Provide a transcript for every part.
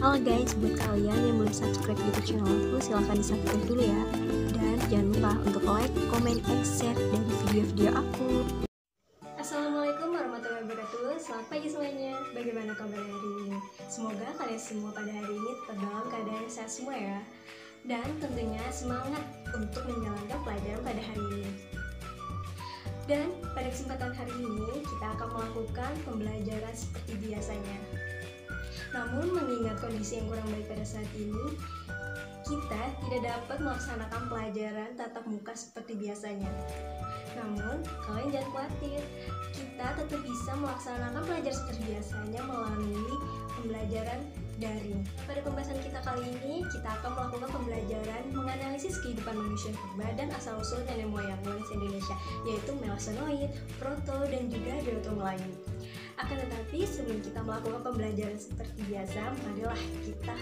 Halo guys, buat kalian yang belum subscribe YouTube channel aku, silahkan di subscribe dulu ya. Dan jangan lupa untuk like, comment, and share dari video-video aku. Assalamualaikum warahmatullahi wabarakatuh. Selamat pagi semuanya. Bagaimana kabar hari ini? Semoga kalian semua pada hari ini tetap dalam keadaan sehat semua ya. Dan tentunya semangat untuk menjalankan pelajaran pada hari ini. Dan pada kesempatan hari ini kita akan melakukan pembelajaran seperti biasanya. Namun mengingat kondisi yang kurang baik pada saat ini, kita tidak dapat melaksanakan pelajaran tatap muka seperti biasanya. Namun kalian jangan khawatir, kita tetap bisa melaksanakan pelajaran seperti biasanya melalui pembelajaran daring. Pada pembahasan kita kali ini, kita akan melakukan pembelajaran menganalisis kehidupan manusia purba dan asal-usul nenek moyang bangsa Indonesia, yaitu melanosoid, proto, dan juga biotom lain. Akan tetapi sebelum kita melakukan pembelajaran seperti biasa, marilah kita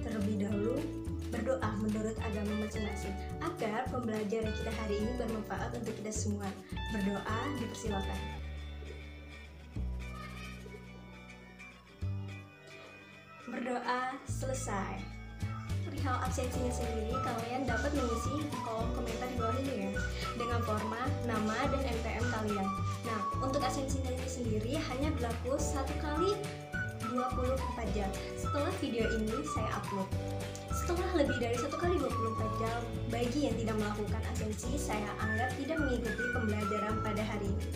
terlebih dahulu berdoa menurut agama masing-masing agar pembelajaran kita hari ini bermanfaat untuk kita semua. Berdoa dipersilakan. Berdoa selesai. Perihal absensinya sendiri, kalian dapat mengisi kolom komentar di bawah ini ya, dengan format nama dan NPM kalian. Nah, untuk absensinya ini sendiri hanya berlaku 1 kali 24 jam setelah video ini saya upload. Setelah lebih dari 1 kali 24 jam, bagi yang tidak melakukan absensi, saya anggap tidak mengikuti pembelajaran pada hari ini.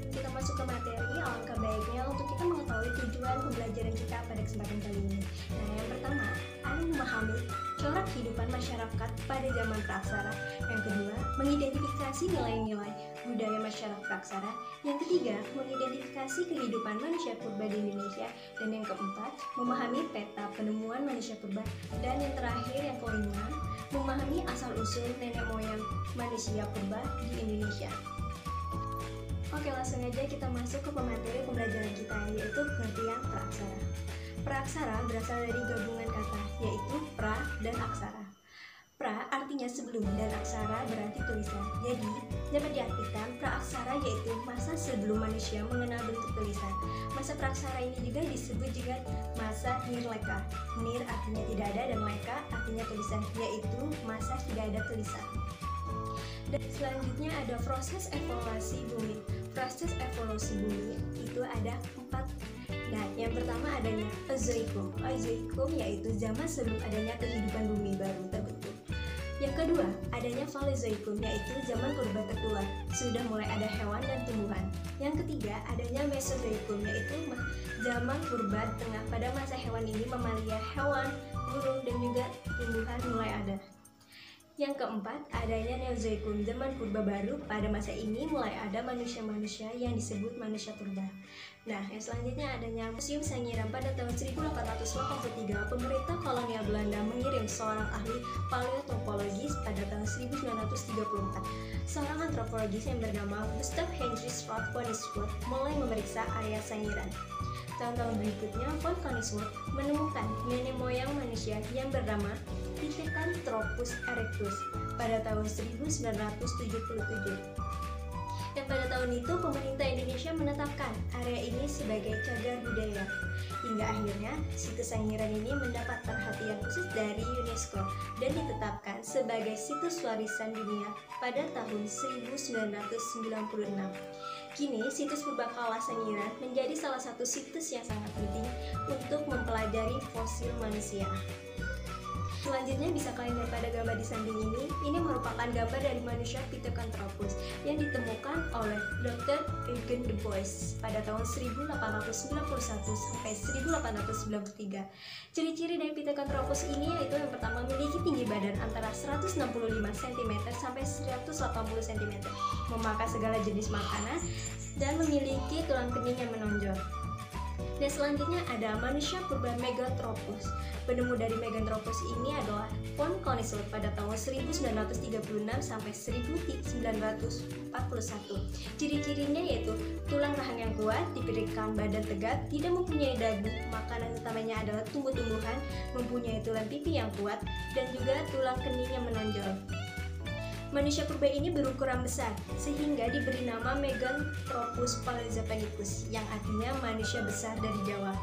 Kita masuk ke materi, alangkah baiknya untuk kita mengetahui tujuan pembelajaran kita pada kesempatan kali ini. Nah, yang pertama, ada memahami corak kehidupan masyarakat pada zaman praksara. Yang kedua, mengidentifikasi nilai-nilai budaya masyarakat praksara. Yang ketiga, mengidentifikasi kehidupan manusia purba di Indonesia. Dan yang keempat, memahami peta penemuan manusia purba. Dan yang terakhir, yang kelima, memahami asal-usul nenek moyang manusia purba di Indonesia. Oke, langsung aja kita masuk ke pemateri pembelajaran kita, yaitu pengertian praaksara. Praaksara berasal dari gabungan kata, yaitu pra dan aksara. Pra artinya sebelum dan aksara berarti tulisan. Jadi, dapat diartikan praaksara yaitu masa sebelum manusia mengenal bentuk tulisan. Masa praaksara ini juga disebut juga masa nirleka. Nir artinya tidak ada dan leka artinya tulisan, yaitu masa tidak ada tulisan. Dan selanjutnya ada proses evolusi bumi. Proses evolusi bumi itu ada 4. Nah, yang pertama adanya Ozoikum. Ozoikum yaitu zaman sebelum adanya kehidupan bumi baru terbentuk. Yang kedua, adanya Paleozoikum, yaitu zaman purba tertua, sudah mulai ada hewan dan tumbuhan. Yang ketiga, adanya Mesozoikum, yaitu zaman purba tengah, pada masa hewan ini mamalia, hewan, burung, dan juga tumbuhan mulai ada. Yang keempat, adanya Neozoikum, zaman purba baru, pada masa ini mulai ada manusia-manusia yang disebut manusia purba. Nah, yang selanjutnya adanya Museum Sangiran. Pada tahun 1883, pemerintah kolonial Belanda mengirim seorang ahli paleontologis pada tahun 1934. Seorang antropologis yang bernama Gustav Heinrich von Konigsmark mulai memeriksa area Sangiran. Tahun-tahun berikutnya, von Konigsmark menemukan nenek moyang manusia yang bernama Pithecanthropus erectus pada tahun 1977. Dan pada tahun itu pemerintah Indonesia menetapkan area ini sebagai cagar budaya. Hingga akhirnya situs Sangiran ini mendapat perhatian khusus dari UNESCO dan ditetapkan sebagai situs warisan dunia pada tahun 1996. Kini situs purbakala Sangiran menjadi salah satu situs yang sangat penting untuk mempelajari fosil manusia. Selanjutnya bisa kalian lihat pada gambar di samping ini. Ini merupakan gambar dari manusia Pithecanthropus yang ditemukan oleh Dr. Eugen de Bois pada tahun 1891 sampai 1893. Ciri-ciri dari Pithecanthropus ini yaitu yang pertama, memiliki tinggi badan antara 165 cm sampai 180 cm, memakan segala jenis makanan, dan memiliki tulang kening yang menonjol. Dan selanjutnya ada manusia purba Meganthropus. Penemu dari Meganthropus ini adalah von Konigsmark pada tahun 1936 sampai 1941. Ciri-cirinya yaitu tulang rahang yang kuat, diberikan badan tegak, tidak mempunyai dagu, makanan utamanya adalah tumbuh-tumbuhan, mempunyai tulang pipi yang kuat, dan juga tulang kening yang menonjol. Manusia purba ini berukuran besar, sehingga diberi nama Meganthropus paleojapanicus, yang artinya manusia besar dari Jawa.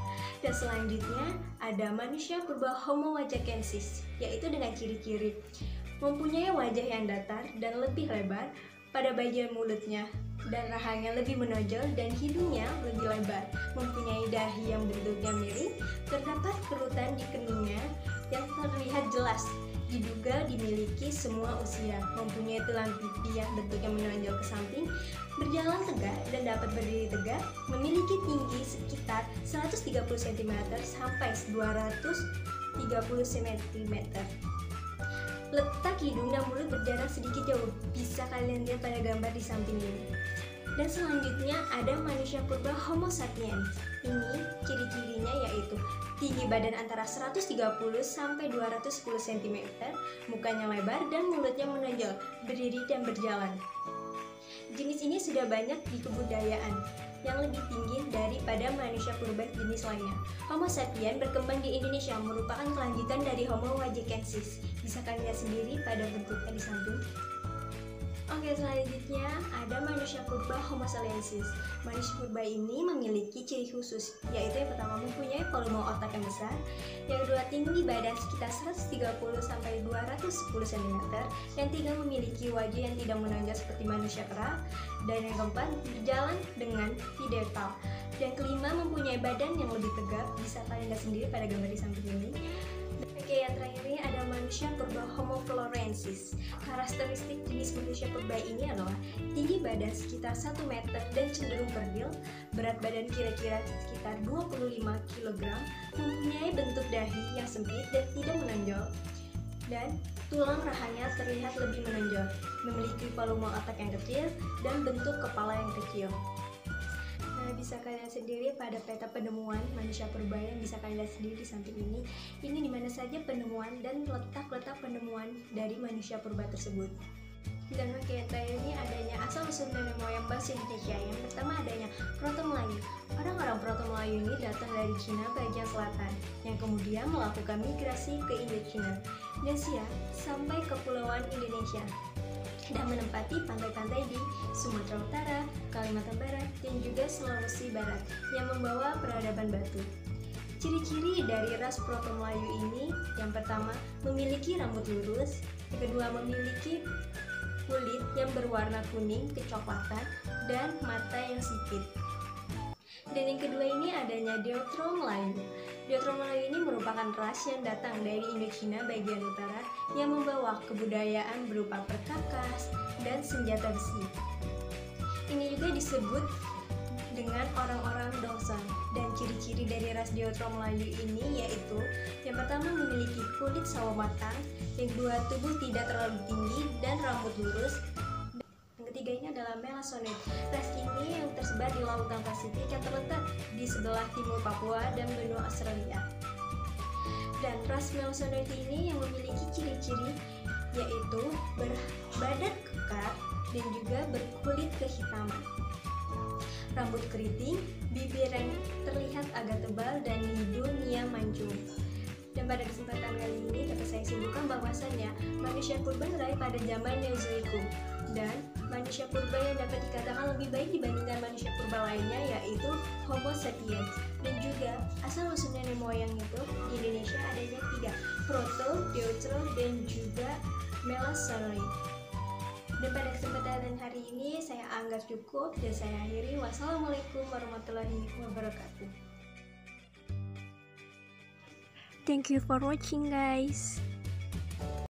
Dan selanjutnya ada manusia purba Homo wajakensis, yaitu dengan ciri-ciri mempunyai wajah yang datar dan lebih lebar pada bagian mulutnya, dan rahangnya lebih menonjol dan hidungnya lebih lebar, mempunyai dahi yang bentuknya miring, terdapat kerutan di keningnya yang terlihat jelas, diduga dimiliki semua usia, mempunyai tulang pipi yang bentuknya menonjol ke samping, berjalan tegak dan dapat berdiri tegak, memiliki tinggi sekitar 130 cm sampai 230 cm. Letak hidung dan mulut berjarak sedikit jauh, bisa kalian lihat pada gambar di samping ini. Dan selanjutnya ada manusia purba Homo sapiens. Ini ciri-cirinya yaitu tinggi badan antara 130 sampai 210 cm, mukanya lebar dan mulutnya menonjol, berdiri dan berjalan. Jenis ini sudah banyak di kebudayaan yang lebih tinggi daripada manusia purba jenis lainnya. Homo sapiens berkembang di Indonesia, merupakan kelanjutan dari Homo wajakensis. Bisa kalian lihat sendiri pada bentuknya di samping. Oke, selanjutnya ada manusia purba Homo saliensis. Manusia purba ini memiliki ciri khusus, yaitu yang pertama mempunyai volume otak yang besar, yang kedua tinggi badan sekitar 130 sampai 210 cm, yang ketiga memiliki wajah yang tidak menonjol seperti manusia kera, dan yang keempat berjalan dengan piedestal, dan kelima mempunyai badan yang lebih tegak. Bisa kalian lihat sendiri pada gambar di samping ini. Oke, yang terakhir ini ada manusia purba Homo florensis. Karakteristik jenis manusia purba ini adalah tinggi badan sekitar 1 meter dan cenderung kerdil, berat badan kira-kira sekitar 25 kg, mempunyai bentuk dahi yang sempit dan tidak menonjol, dan tulang rahangnya terlihat lebih menonjol, memiliki volume otak yang kecil dan bentuk kepala yang kecil. Bisa kalian sendiri pada peta penemuan manusia purba yang bisa kalian lihat sendiri di samping ini. Ini dimana saja penemuan dan letak-letak penemuan dari manusia purba tersebut. Dan terakhir ini adanya asal usul nenek moyang bahasa Indonesia. Yang pertama adanya Proto Melayu. Orang-orang Proto Melayu ini datang dari Cina bagian selatan, yang kemudian melakukan migrasi ke Indochina, Asia sampai Kepulauan Indonesia, dan menempati pantai-pantai di Sumatera Utara, Kalimantan Barat, dan juga Sulawesi Barat yang membawa peradaban batu. Ciri-ciri dari ras Proto Melayu ini, yang pertama memiliki rambut lurus, yang kedua memiliki kulit yang berwarna kuning kecoklatan dan mata yang sipit. Dan yang kedua ini adanya Deutero Melayu. Deutero Melayu ini merupakan ras yang datang dari Indochina bagian utara yang membawa kebudayaan berupa perkakas dan senjata besi. Ini juga disebut dengan orang-orang Dongson. Dan ciri-ciri dari ras Deutero Melayu ini yaitu yang pertama memiliki kulit sawo matang, yang kedua tubuh tidak terlalu tinggi dan rambut lurus. Ketiga ini adalah Melasonoid. Ras ini yang tersebar di Lautan Pasifik yang terletak di sebelah timur Papua dan benua Australia. Dan ras Melasonoid ini yang memiliki ciri-ciri yaitu berbadan kekar dan juga berkulit kehitaman, rambut keriting, bibir yang terlihat agak tebal, dan hidung yang mancung. Dan pada kesempatan kali ini dapat saya simpulkan bahwasannya manusia purba lahir pada zaman Neozoikum, dan manusia purba yang dapat dikatakan lebih baik dibandingkan manusia purba lainnya yaitu Homo sapiens. Dan juga asal usul nenek moyang itu di Indonesia adanya 3, Proto, Deutero, dan juga Melasonoid. Dan pada kesempatan hari ini saya anggap cukup dan saya akhiri. Wassalamualaikum warahmatullahi wabarakatuh. Thank you for watching, guys.